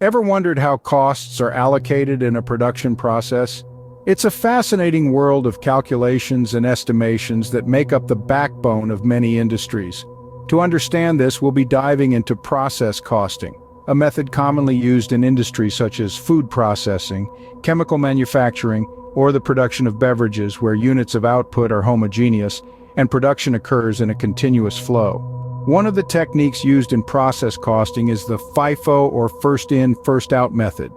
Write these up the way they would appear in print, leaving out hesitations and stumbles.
Ever wondered how costs are allocated in a production process? It's a fascinating world of calculations and estimations that make up the backbone of many industries. To understand this, we'll be diving into process costing, a method commonly used in industries such as food processing, chemical manufacturing, or the production of beverages where units of output are homogeneous and production occurs in a continuous flow. One of the techniques used in process costing is the FIFO or first-in, first-out method.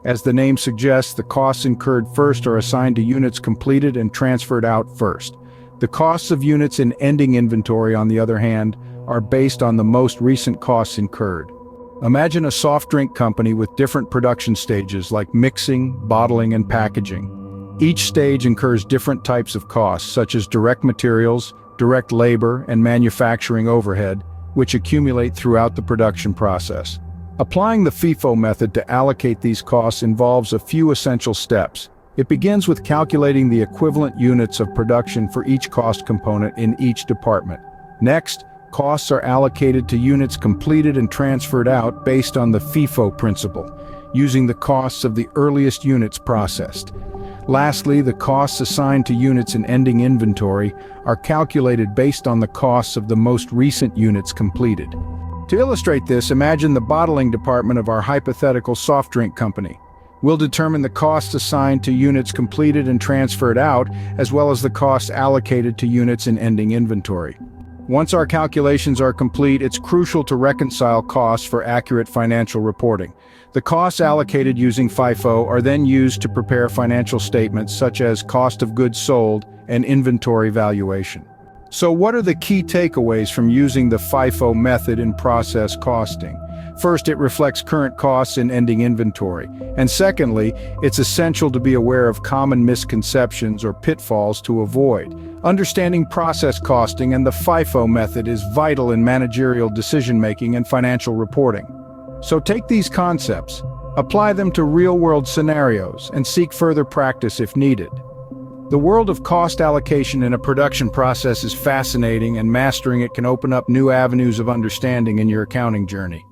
As the name suggests, the costs incurred first are assigned to units completed and transferred out first. The costs of units in ending inventory, on the other hand, are based on the most recent costs incurred. Imagine a soft drink company with different production stages like mixing, bottling, and packaging. Each stage incurs different types of costs, such as direct materials, direct labor, and manufacturing overhead, which accumulate throughout the production process. Applying the FIFO method to allocate these costs involves a few essential steps. It begins with calculating the equivalent units of production for each cost component in each department. Next, costs are allocated to units completed and transferred out based on the FIFO principle, using the costs of the earliest units processed. Lastly, the costs assigned to units in ending inventory are calculated based on the costs of the most recent units completed. To illustrate this, imagine the bottling department of our hypothetical soft drink company. We'll determine the costs assigned to units completed and transferred out, as well as the costs allocated to units in ending inventory. Once our calculations are complete, it's crucial to reconcile costs for accurate financial reporting. The costs allocated using FIFO are then used to prepare financial statements such as cost of goods sold and inventory valuation. So what are the key takeaways from using the FIFO method in process costing? First, it reflects current costs in ending inventory. And secondly, it's essential to be aware of common misconceptions or pitfalls to avoid. Understanding process costing and the FIFO method is vital in managerial decision-making and financial reporting. So take these concepts, apply them to real-world scenarios, and seek further practice if needed. The world of cost allocation in a production process is fascinating, and mastering it can open up new avenues of understanding in your accounting journey.